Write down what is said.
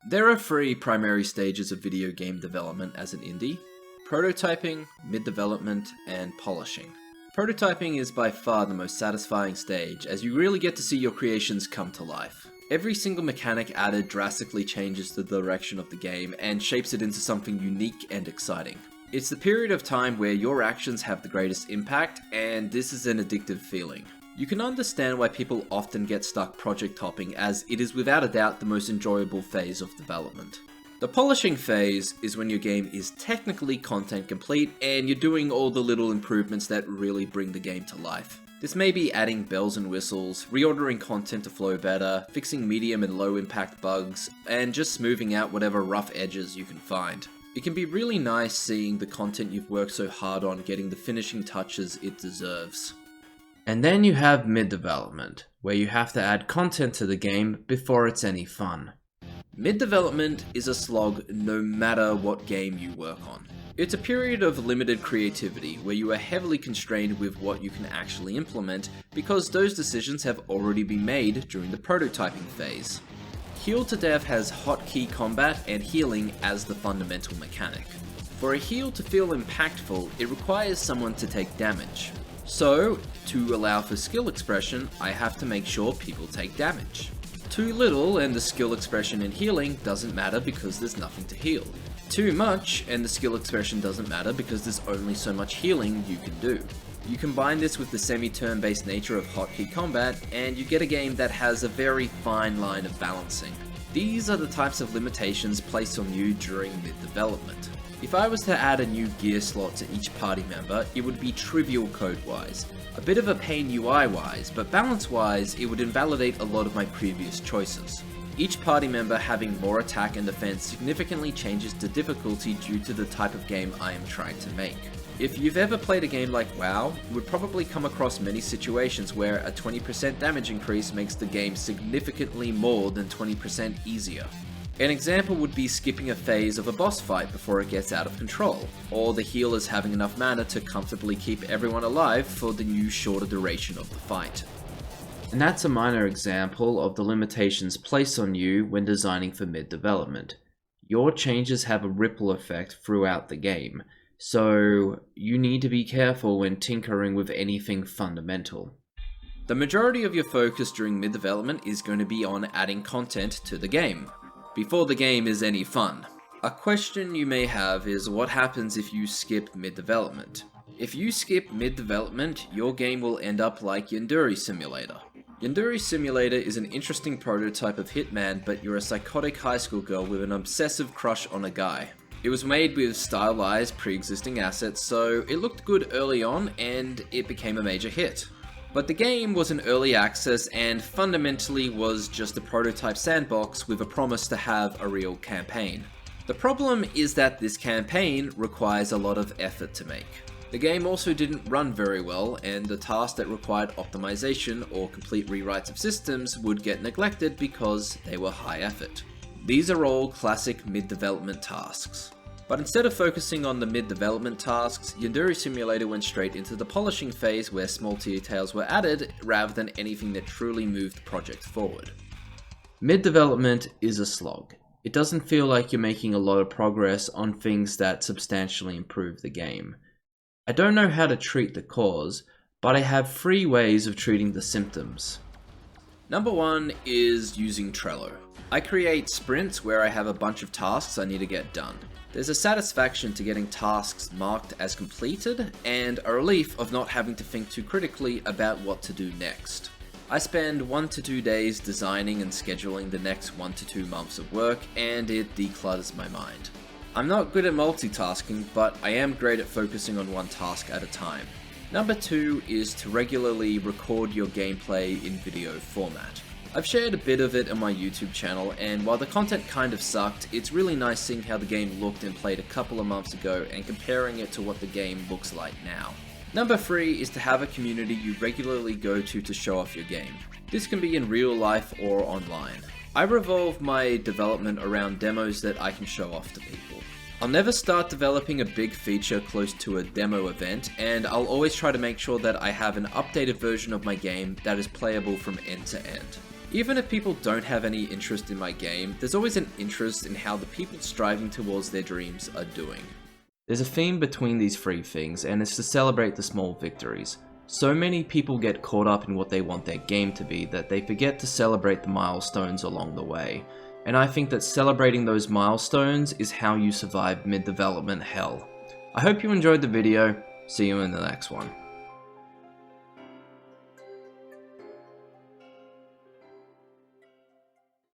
There are three primary stages of video game development as an indie: prototyping, mid-development, and polishing. Prototyping is by far the most satisfying stage, as you really get to see your creations come to life. Every single mechanic added drastically changes the direction of the game and shapes it into something unique and exciting. It's the period of time where your actions have the greatest impact, and this is an addictive feeling. You can understand why people often get stuck project hopping, as it is without a doubt the most enjoyable phase of development. The polishing phase is when your game is technically content complete and you're doing all the little improvements that really bring the game to life. This may be adding bells and whistles, reordering content to flow better, fixing medium and low impact bugs, and just smoothing out whatever rough edges you can find. It can be really nice seeing the content you've worked so hard on getting the finishing touches it deserves. And then you have mid-development, where you have to add content to the game before it's any fun. Mid-development is a slog no matter what game you work on. It's a period of limited creativity where you are heavily constrained with what you can actually implement because those decisions have already been made during the prototyping phase. Heal to Death has hotkey combat and healing as the fundamental mechanic. For a heal to feel impactful, it requires someone to take damage. So, to allow for skill expression, I have to make sure people take damage. Too little and the skill expression in healing doesn't matter because there's nothing to heal. Too much and the skill expression doesn't matter because there's only so much healing you can do. You combine this with the semi-turn based nature of hotkey combat and you get a game that has a very fine line of balancing. These are the types of limitations placed on you during mid-development. If I was to add a new gear slot to each party member, it would be trivial code-wise, a bit of a pain UI-wise, but balance-wise, it would invalidate a lot of my previous choices. Each party member having more attack and defense significantly changes the difficulty due to the type of game I am trying to make. If you've ever played a game like WoW, you would probably come across many situations where a 20% damage increase makes the game significantly more than 20% easier. An example would be skipping a phase of a boss fight before it gets out of control, or the healers having enough mana to comfortably keep everyone alive for the new shorter duration of the fight. And that's a minor example of the limitations placed on you when designing for mid-development. Your changes have a ripple effect throughout the game, so you need to be careful when tinkering with anything fundamental. The majority of your focus during mid-development is going to be on adding content to the game, before the game is any fun. A question you may have is what happens if you skip mid-development? If you skip mid-development, your game will end up like Yandere Simulator. Yandere Simulator is an interesting prototype of Hitman, but you're a psychotic high school girl with an obsessive crush on a guy. It was made with stylized pre-existing assets, so it looked good early on and it became a major hit. But the game was an early access and fundamentally was just a prototype sandbox with a promise to have a real campaign. The problem is that this campaign requires a lot of effort to make. The game also didn't run very well, and the tasks that required optimization or complete rewrites of systems would get neglected because they were high effort. These are all classic mid-development tasks. But instead of focusing on the mid-development tasks, Yandere Simulator went straight into the polishing phase where small details were added rather than anything that truly moved the project forward. Mid-development is a slog. It doesn't feel like you're making a lot of progress on things that substantially improve the game. I don't know how to treat the cause, but I have 3 ways of treating the symptoms. Number 1 is using Trello. I create sprints where I have a bunch of tasks I need to get done. There's a satisfaction to getting tasks marked as completed, and a relief of not having to think too critically about what to do next. I spend 1 to 2 days designing and scheduling the next 1 to 2 months of work, and it declutters my mind. I'm not good at multitasking, but I am great at focusing on one task at a time. Number 2 is to regularly record your gameplay in video format. I've shared a bit of it on my YouTube channel, and while the content kind of sucked, it's really nice seeing how the game looked and played a couple of months ago and comparing it to what the game looks like now. Number 3 is to have a community you regularly go to show off your game. This can be in real life or online. I revolve my development around demos that I can show off to people. I'll never start developing a big feature close to a demo event, and I'll always try to make sure that I have an updated version of my game that is playable from end to end. Even if people don't have any interest in my game, there's always an interest in how the people striving towards their dreams are doing. There's a theme between these three things, and it's to celebrate the small victories. So many people get caught up in what they want their game to be that they forget to celebrate the milestones along the way. And I think that celebrating those milestones is how you survive mid-development hell. I hope you enjoyed the video. See you in the next one.